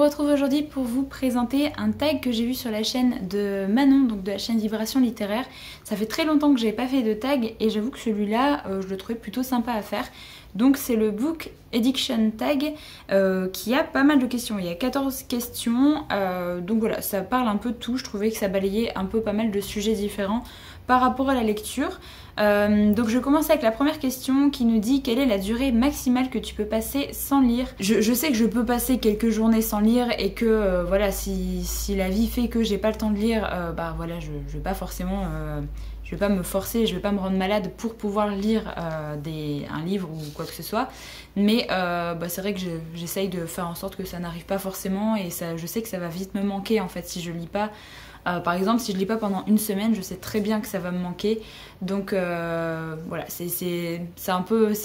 Je me retrouve aujourd'hui pour vous présenter un tag que j'ai vu sur la chaîne de Manon, donc de la chaîne Vibration Littéraire. Ça fait très longtemps que j'avais pas fait de tag et j'avoue que celui-là, je le trouvais plutôt sympa à faire. Donc c'est le Book Addiction Tag qui a pas mal de questions. Il y a 14 questions, donc voilà, ça parle un peu de tout. Je trouvais que ça balayait un peu pas mal de sujets différents par rapport à la lecture. Donc je commence avec la première question qui nous dit quelle est la durée maximale que tu peux passer sans lire. Je sais que je peux passer quelques journées sans lire et que voilà, si la vie fait que j'ai pas le temps de lire, bah voilà, je vais pas forcément... je vais pas me forcer, je vais pas me rendre malade pour pouvoir lire un livre ou quoi que ce soit. Mais c'est vrai que j'essaye de faire en sorte que ça n'arrive pas forcément et ça, je sais que ça va vite me manquer en fait si je lis pas. Par exemple, si je lis pas pendant une semaine, je sais très bien que ça va me manquer. Donc voilà, c'est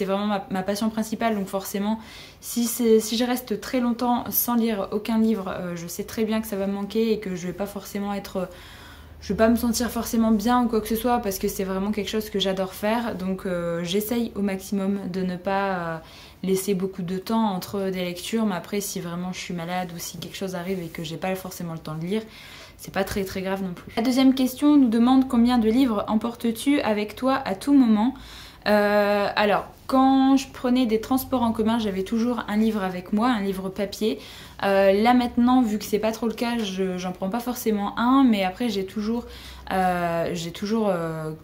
vraiment ma passion principale. Donc forcément, si je reste très longtemps sans lire aucun livre, je sais très bien que ça va me manquer et que je vais pas forcément être... Je vais pas me sentir forcément bien ou quoi que ce soit parce que c'est vraiment quelque chose que j'adore faire. Donc j'essaye au maximum de ne pas laisser beaucoup de temps entre des lectures. Mais après, si vraiment je suis malade ou si quelque chose arrive et que j'ai pas forcément le temps de lire, c'est pas très grave non plus. La deuxième question nous demande combien de livres emportes-tu avec toi à tout moment. Alors, quand je prenais des transports en commun, j'avais toujours un livre avec moi, un livre papier. Là maintenant, vu que c'est pas trop le cas, j'en prends pas forcément un, mais après j'ai toujours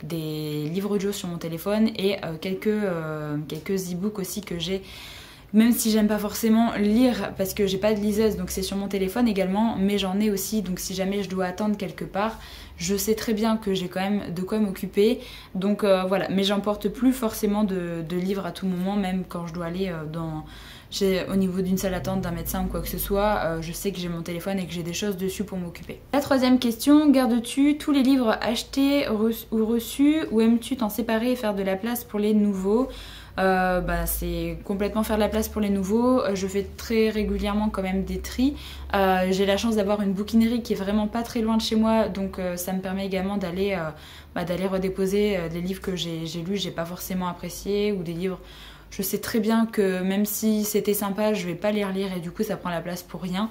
des livres audio sur mon téléphone et quelques e-books aussi que j'ai. Même si j'aime pas forcément lire parce que j'ai pas de liseuse, donc c'est sur mon téléphone également, mais j'en ai aussi, donc si jamais je dois attendre quelque part, je sais très bien que j'ai quand même de quoi m'occuper. Donc voilà, mais j'emporte plus forcément de livres à tout moment, même quand je dois aller au niveau d'une salle d'attente d'un médecin ou quoi que ce soit, je sais que j'ai mon téléphone et que j'ai des choses dessus pour m'occuper. La troisième question, gardes-tu tous les livres achetés ou reçus ou aimes-tu t'en séparer et faire de la place pour les nouveaux ? C'est complètement faire de la place pour les nouveaux. Je fais très régulièrement quand même des tris. J'ai la chance d'avoir une bouquinerie qui est vraiment pas très loin de chez moi, donc ça me permet également d'aller redéposer des livres que j'ai lus, j'ai pas forcément apprécié, ou des livres, je sais très bien que même si c'était sympa, je vais pas les relire et du coup ça prend la place pour rien.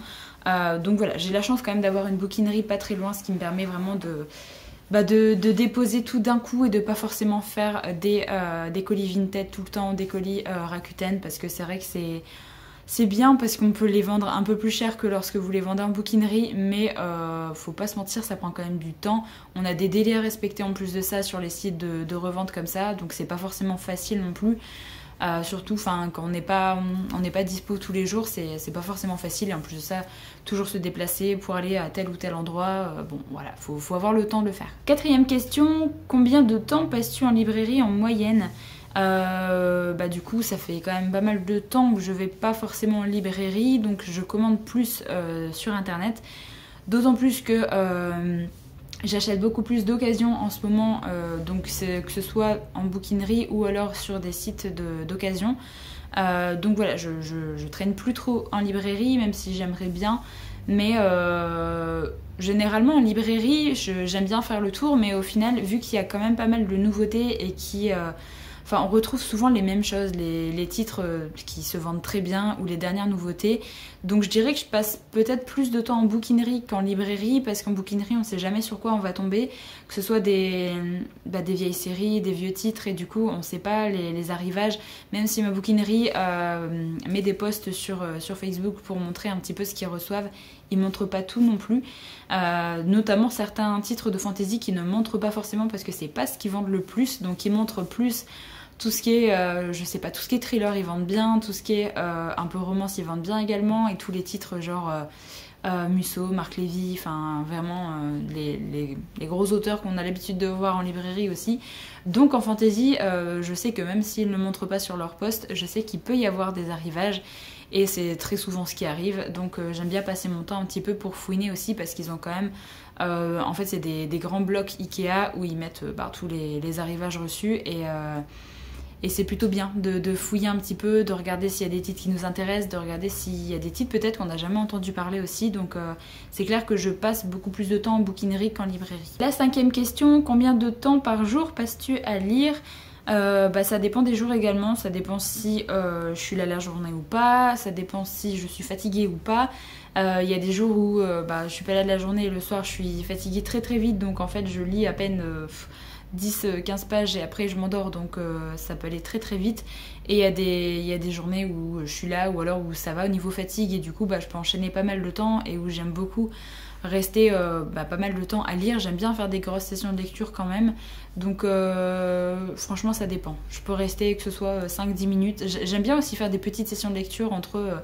Donc voilà, j'ai la chance quand même d'avoir une bouquinerie pas très loin, ce qui me permet vraiment de déposer tout d'un coup et de pas forcément faire des colis Vinted tout le temps, des colis Rakuten, parce que c'est vrai que c'est bien parce qu'on peut les vendre un peu plus cher que lorsque vous les vendez en bouquinerie, mais faut pas se mentir, ça prend quand même du temps. On a des délais à respecter en plus de ça sur les sites de revente comme ça, donc c'est pas forcément facile non plus. Surtout quand on n'est pas dispo tous les jours, c'est pas forcément facile, et en plus de ça, toujours se déplacer pour aller à tel ou tel endroit, bon voilà, faut avoir le temps de le faire. Quatrième question, combien de temps passes-tu en librairie en moyenne ? Du coup ça fait quand même pas mal de temps que je vais pas forcément en librairie, donc je commande plus sur internet, d'autant plus que j'achète beaucoup plus d'occasions en ce moment, donc que ce soit en bouquinerie ou alors sur des sites d'occasion. Donc voilà, je traîne plus trop en librairie, même si j'aimerais bien. Mais généralement en librairie, j'aime bien faire le tour, mais au final, vu qu'il y a quand même pas mal de nouveautés et on retrouve souvent les mêmes choses, les titres qui se vendent très bien ou les dernières nouveautés. Donc je dirais que je passe peut-être plus de temps en bouquinerie qu'en librairie, parce qu'en bouquinerie on sait jamais sur quoi on va tomber, que ce soit des vieilles séries, des vieux titres, et du coup on sait pas les arrivages. Même si ma bouquinerie met des posts sur Facebook pour montrer un petit peu ce qu'ils reçoivent, ils montrent pas tout non plus. Notamment certains titres de fantasy qui ne montrent pas forcément parce que c'est pas ce qu'ils vendent le plus, donc ils montrent plus tout ce qui est, je sais pas, tout ce qui est thriller ils vendent bien, tout ce qui est un peu romance ils vendent bien également, et tous les titres genre Musso, Marc Lévy, enfin vraiment les gros auteurs qu'on a l'habitude de voir en librairie aussi. Donc en fantasy, je sais que même s'ils ne montrent pas sur leur post, je sais qu'il peut y avoir des arrivages. Et c'est très souvent ce qui arrive, donc j'aime bien passer mon temps un petit peu pour fouiner aussi, parce qu'ils ont quand même, en fait c'est des grands blocs Ikea où ils mettent tous les arrivages reçus, et c'est plutôt bien de fouiller un petit peu, de regarder s'il y a des titres qui nous intéressent, de regarder s'il y a des titres peut-être qu'on n'a jamais entendu parler aussi, donc c'est clair que je passe beaucoup plus de temps en bouquinerie qu'en librairie. La cinquième question, combien de temps par jour passes-tu à lire ? Bah, ça dépend des jours également, ça dépend si je suis là la journée ou pas, ça dépend si je suis fatiguée ou pas. Il y a des jours où bah, je suis pas là de la journée et le soir je suis fatiguée très très vite, donc en fait je lis à peine 10-15 pages et après je m'endors, donc ça peut aller très très vite. Et il y a des journées où je suis là ou alors où ça va au niveau fatigue et du coup bah, je peux enchaîner pas mal de temps et où j'aime beaucoup rester pas mal de temps à lire. J'aime bien faire des grosses sessions de lecture quand même, donc franchement ça dépend. Je peux rester que ce soit 5-10 minutes. J'aime bien aussi faire des petites sessions de lecture entre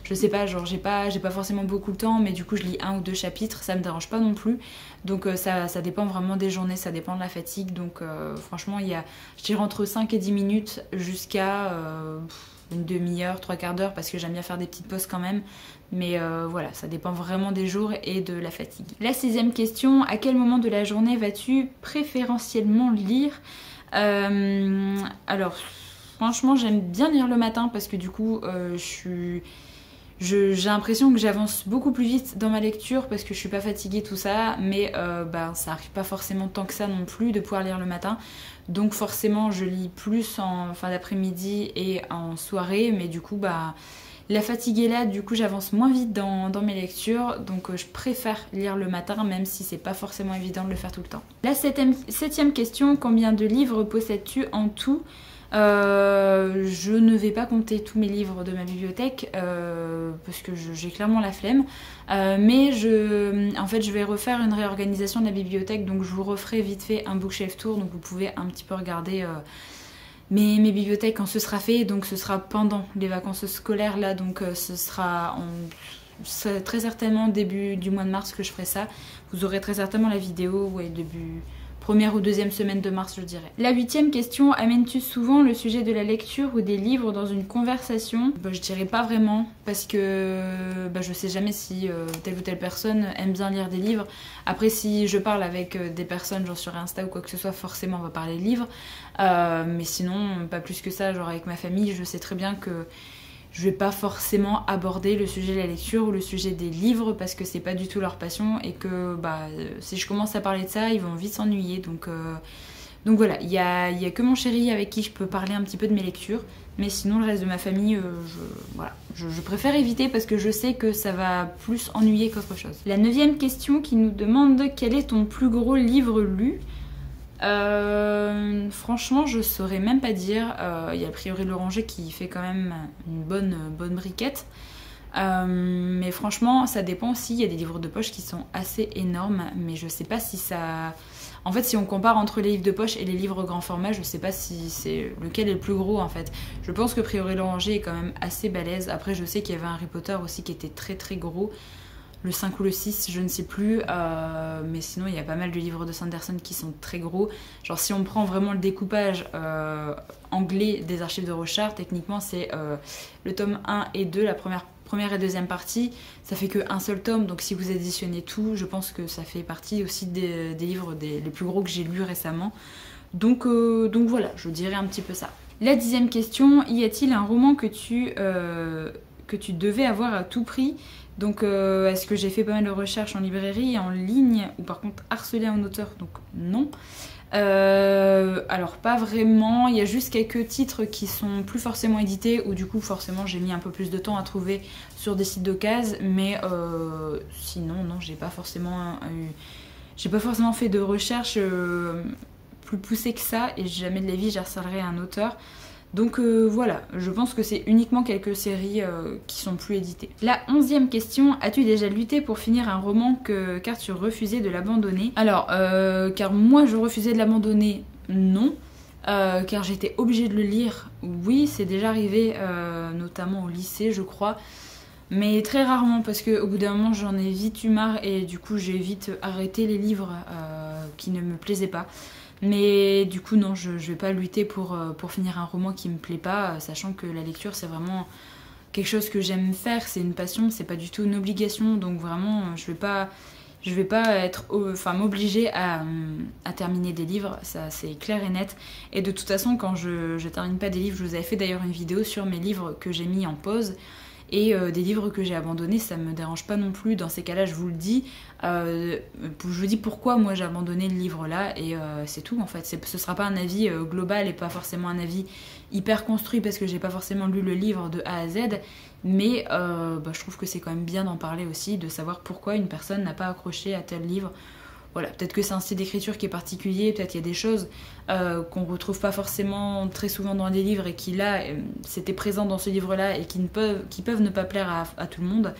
je sais pas, genre j'ai pas forcément beaucoup de temps, mais du coup je lis 1 ou 2 chapitres, ça me dérange pas non plus. Donc ça dépend vraiment des journées, ça dépend de la fatigue. Donc franchement il y a, je dirais entre 5 et 10 minutes jusqu'à une demi-heure, 3/4 d'heure, parce que j'aime bien faire des petites pauses quand même. Mais voilà, ça dépend vraiment des jours et de la fatigue. La 6e question, à quel moment de la journée vas-tu préférentiellement lire? Alors franchement j'aime bien lire le matin parce que du coup j'ai l'impression que j'avance beaucoup plus vite dans ma lecture parce que je suis pas fatiguée, tout ça, mais ça arrive pas forcément tant que ça non plus de pouvoir lire le matin. Donc forcément je lis plus en fin d'après-midi et en soirée, mais du coup la fatigue est là, du coup j'avance moins vite dans mes lectures, donc je préfère lire le matin même si c'est pas forcément évident de le faire tout le temps. La 7e question, combien de livres possèdes-tu en tout? Je ne vais pas compter tous mes livres de ma bibliothèque parce que j'ai clairement la flemme, mais en fait je vais refaire une réorganisation de la bibliothèque, donc je vous referai vite fait un bookshelf tour, donc vous pouvez un petit peu regarder mes bibliothèques quand ce sera fait. Donc ce sera pendant les vacances scolaires là, donc ce sera très certainement début du mois de mars que je ferai ça. Vous aurez très certainement la vidéo, ouais, début première ou deuxième semaine de mars je dirais. La 8e question, amènes-tu souvent le sujet de la lecture ou des livres dans une conversation? Je dirais pas vraiment parce que je sais jamais si telle ou telle personne aime bien lire des livres. Après si je parle avec des personnes genre sur Insta ou quoi que ce soit, forcément on va parler livres, mais sinon pas plus que ça. Genre avec ma famille je sais très bien que je vais pas forcément aborder le sujet de la lecture ou le sujet des livres parce que c'est pas du tout leur passion et que si je commence à parler de ça, ils vont vite s'ennuyer. Donc voilà, il y a que mon chéri avec qui je peux parler un petit peu de mes lectures, mais sinon le reste de ma famille, je préfère éviter parce que je sais que ça va plus ennuyer qu'autre chose. La 9e question qui nous demande quel est ton plus gros livre lu? Franchement je saurais même pas dire. Il y a a priori l'Oranger qui fait quand même une bonne briquette, mais franchement ça dépend aussi. Il y a des livres de poche qui sont assez énormes, mais je sais pas si ça... En fait si on compare entre les livres de poche et les livres grand format, je sais pas si c'est lequel est le plus gros en fait. Je pense que a priori l'Oranger est quand même assez balèze. Après je sais qu'il y avait un Harry Potter aussi qui était très très gros, le 5 ou le 6, je ne sais plus, mais sinon il y a pas mal de livres de Sanderson qui sont très gros. Genre si on prend vraiment le découpage anglais des archives de Rochard, techniquement c'est le tome 1 et 2, la première et deuxième partie, ça fait qu'un seul tome, donc si vous additionnez tout, je pense que ça fait partie aussi des livres les plus gros que j'ai lus récemment. Donc voilà, je dirais un petit peu ça. La 10e question, y a-t-il un roman que tu devais avoir à tout prix? Donc est-ce que j'ai fait pas mal de recherches en librairie et en ligne, ou par contre harcelé un auteur? Donc non. Alors pas vraiment, il y a juste quelques titres qui sont plus forcément édités, ou du coup forcément j'ai mis un peu plus de temps à trouver sur des sites d'occasion, mais sinon non, j'ai pas forcément fait de recherche plus poussée que ça, et jamais de la vie j'harcèlerai un auteur. Donc voilà, je pense que c'est uniquement quelques séries qui sont plus éditées. La 11e question, as-tu déjà lutté pour finir un roman car tu refusais de l'abandonner? Alors, car moi je refusais de l'abandonner, non. Car j'étais obligée de le lire, oui, c'est déjà arrivé, notamment au lycée je crois. Mais très rarement, parce qu'au bout d'un moment j'en ai vite eu marre et du coup j'ai vite arrêté les livres qui ne me plaisaient pas. Mais du coup non, je vais pas lutter pour finir un roman qui me plaît pas, sachant que la lecture c'est vraiment quelque chose que j'aime faire, c'est une passion, c'est pas du tout une obligation, donc vraiment je vais pas être, m'obliger à terminer des livres, ça c'est clair et net. Et de toute façon quand je termine pas des livres, je vous avais fait d'ailleurs une vidéo sur mes livres que j'ai mis en pause, Et des livres que j'ai abandonnés, ça me dérange pas non plus. Dans ces cas-là, je vous le dis. Je vous dis pourquoi moi j'ai abandonné le livre là, et c'est tout en fait. Ce sera pas un avis global et pas forcément un avis hyper construit parce que j'ai pas forcément lu le livre de A à Z, mais je trouve que c'est quand même bien d'en parler aussi, de savoir pourquoi une personne n'a pas accroché à tel livre. Voilà, peut-être que c'est un style d'écriture qui est particulier, peut-être qu'il y a des choses qu'on retrouve pas forcément très souvent dans des livres et qui là, c'était présent dans ce livre-là et qui peuvent ne pas plaire à tout le monde.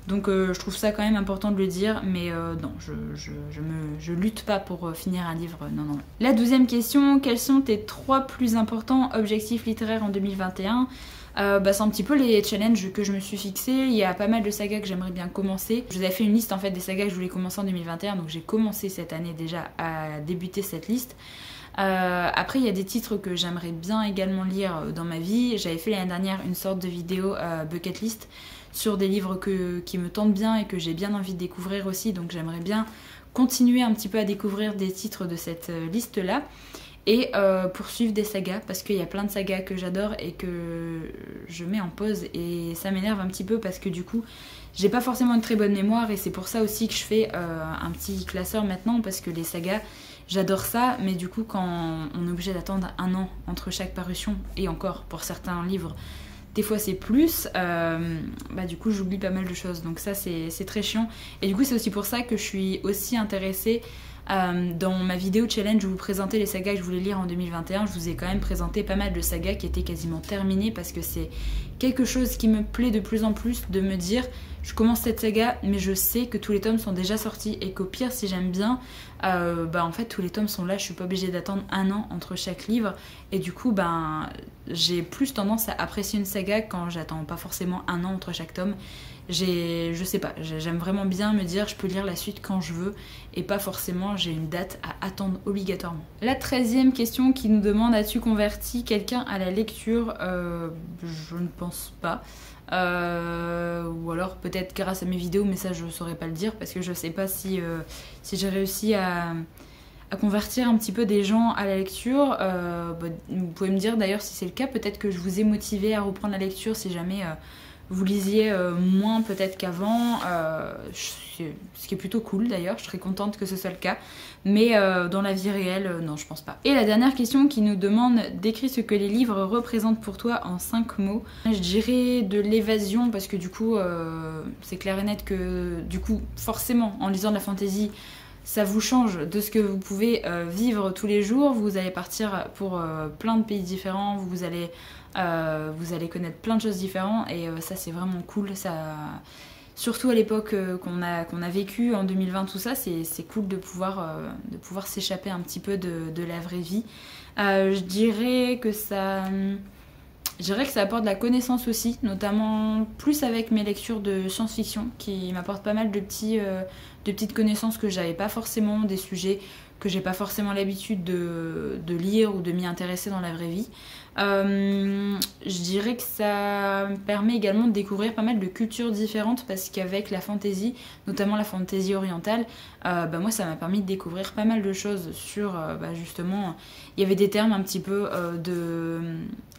Donc je trouve ça quand même important de le dire, mais non, je lutte pas pour finir un livre, non. La 12e question, quels sont tes 3 plus importants objectifs littéraires en 2021 ? C'est un petit peu les challenges que je me suis fixés. Il y a pas mal de sagas que j'aimerais bien commencer. Je vous avais fait une liste en fait des sagas que je voulais commencer en 2021, donc j'ai commencé cette année déjà à débuter cette liste. Après il y a des titres que j'aimerais bien également lire dans ma vie. J'avais fait l'année dernière une sorte de vidéo bucket list sur des livres qui me tentent bien et que j'ai bien envie de découvrir aussi, donc j'aimerais bien continuer un petit peu à découvrir des titres de cette liste là. Et poursuivre des sagas, parce qu'il y a plein de sagas que j'adore et que je mets en pause, et ça m'énerve un petit peu parce que du coup j'ai pas forcément une très bonne mémoire, et c'est pour ça aussi que je fais un petit classeur maintenant, parce que les sagas j'adore ça, mais du coup quand on est obligé d'attendre 1 an entre chaque parution, et encore pour certains livres des fois c'est plus, du coup j'oublie pas mal de choses, donc ça c'est très chiant. Et du coup c'est aussi pour ça que je suis aussi intéressée. Dans ma vidéo challenge où je vous présentais les sagas que je voulais lire en 2021, je vous ai quand même présenté pas mal de sagas qui étaient quasiment terminées, parce que c'est quelque chose qui me plaît de plus en plus, de me dire je commence cette saga mais je sais que tous les tomes sont déjà sortis, et qu'au pire si j'aime bien en fait tous les tomes sont là, je suis pas obligée d'attendre 1 an entre chaque livre, et du coup j'ai plus tendance à apprécier une saga quand j'attends pas forcément 1 an entre chaque tome. Je sais pas, j'aime vraiment bien me dire je peux lire la suite quand je veux, et pas forcément j'ai une date à attendre obligatoirement. La 13e question qui nous demande: as-tu converti quelqu'un à la lecture? Je ne pense pas. Ou alors peut-être grâce à mes vidéos, mais ça je saurais pas le dire, parce que je sais pas si j'ai réussi à convertir un petit peu des gens à la lecture. Vous pouvez me dire d'ailleurs si c'est le cas, peut-être que je vous ai motivé à reprendre la lecture si jamais vous lisiez moins peut-être qu'avant, ce qui est plutôt cool d'ailleurs, je serais contente que ce soit le cas, mais dans la vie réelle, non, je pense pas. Et la dernière question qui nous demande: décris ce que les livres représentent pour toi en 5 mots. Je dirais de l'évasion, parce que du coup c'est clair et net que du coup forcément en lisant de la fantasy, ça vous change de ce que vous pouvez vivre tous les jours. Vous allez partir pour plein de pays différents, vous allez connaître plein de choses différentes, et ça c'est vraiment cool. Ça, surtout à l'époque qu'on a vécu en 2020, tout ça, c'est cool de pouvoir s'échapper un petit peu de la vraie vie. Je dirais que ça apporte de la connaissance aussi, notamment plus avec mes lectures de science-fiction, qui m'apportent pas mal de petites connaissances que j'avais pas forcément, des sujets que j'ai pas forcément l'habitude de lire ou de m'y intéresser dans la vraie vie. Je dirais que ça me permet également de découvrir pas mal de cultures différentes, parce qu'avec la fantasy, notamment la fantasy orientale, moi ça m'a permis de découvrir pas mal de choses sur justement, il y avait des termes un petit peu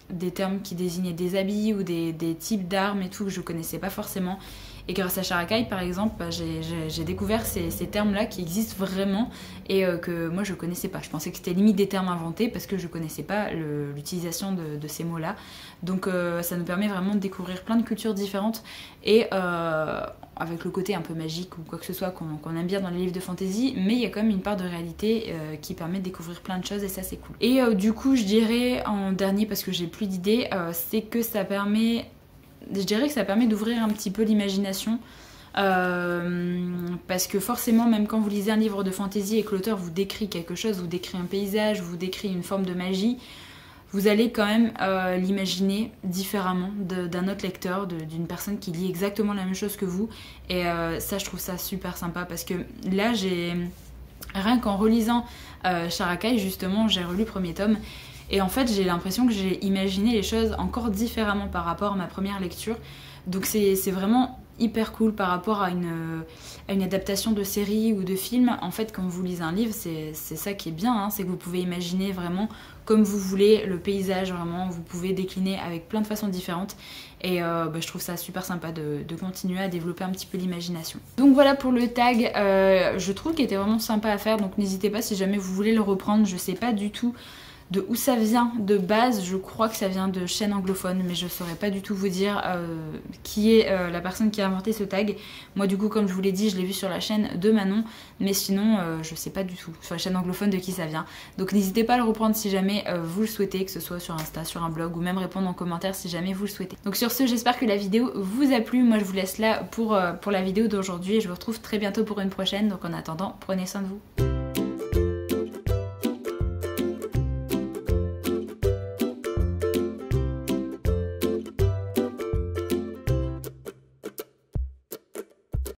des termes qui désignaient des habits ou des types d'armes et tout que je connaissais pas forcément. Et grâce à Sharakai par exemple, j'ai découvert ces termes-là qui existent vraiment, et que moi je connaissais pas. Je pensais que c'était limite des termes inventés parce que je connaissais pas l'utilisation de ces mots-là. Donc ça nous permet vraiment de découvrir plein de cultures différentes, et avec le côté un peu magique ou quoi que ce soit qu'on aime bien dans les livres de fantasy, mais il y a quand même une part de réalité qui permet de découvrir plein de choses, et ça c'est cool. Et du coup je dirais en dernier, parce que j'ai plus d'idées, c'est que ça permet... Je dirais que ça permet d'ouvrir un petit peu l'imagination, parce que forcément, même quand vous lisez un livre de fantasy et que l'auteur vous décrit quelque chose, vous décrit un paysage, vous décrit une forme de magie, vous allez quand même l'imaginer différemment d'un autre lecteur, d'une personne qui lit exactement la même chose que vous. Et ça, je trouve ça super sympa, parce que là, rien qu'en relisant Sharakai, justement, j'ai relu le premier tome, et en fait, j'ai l'impression que j'ai imaginé les choses encore différemment par rapport à ma première lecture. Donc c'est vraiment hyper cool par rapport à une adaptation de série ou de film. En fait, quand vous lisez un livre, c'est ça qui est bien, hein, c'est que vous pouvez imaginer vraiment comme vous voulez le paysage, vraiment, vous pouvez décliner avec plein de façons différentes. Et je trouve ça super sympa de continuer à développer un petit peu l'imagination. Donc voilà pour le tag, je trouve qu'il était vraiment sympa à faire, donc n'hésitez pas si jamais vous voulez le reprendre. Je sais pas du tout de où ça vient de base, je crois que ça vient de chaînes anglophones, mais je saurais pas du tout vous dire qui est la personne qui a inventé ce tag. Moi du coup, comme je vous l'ai dit, je l'ai vu sur la chaîne de Manon, mais sinon je sais pas du tout sur la chaîne anglophone de qui ça vient. Donc n'hésitez pas à le reprendre si jamais vous le souhaitez, que ce soit sur Insta, sur un blog, ou même répondre en commentaire si jamais vous le souhaitez. Donc sur ce, j'espère que la vidéo vous a plu. Moi je vous laisse là pour la vidéo d'aujourd'hui et je vous retrouve très bientôt pour une prochaine. Donc en attendant, prenez soin de vous.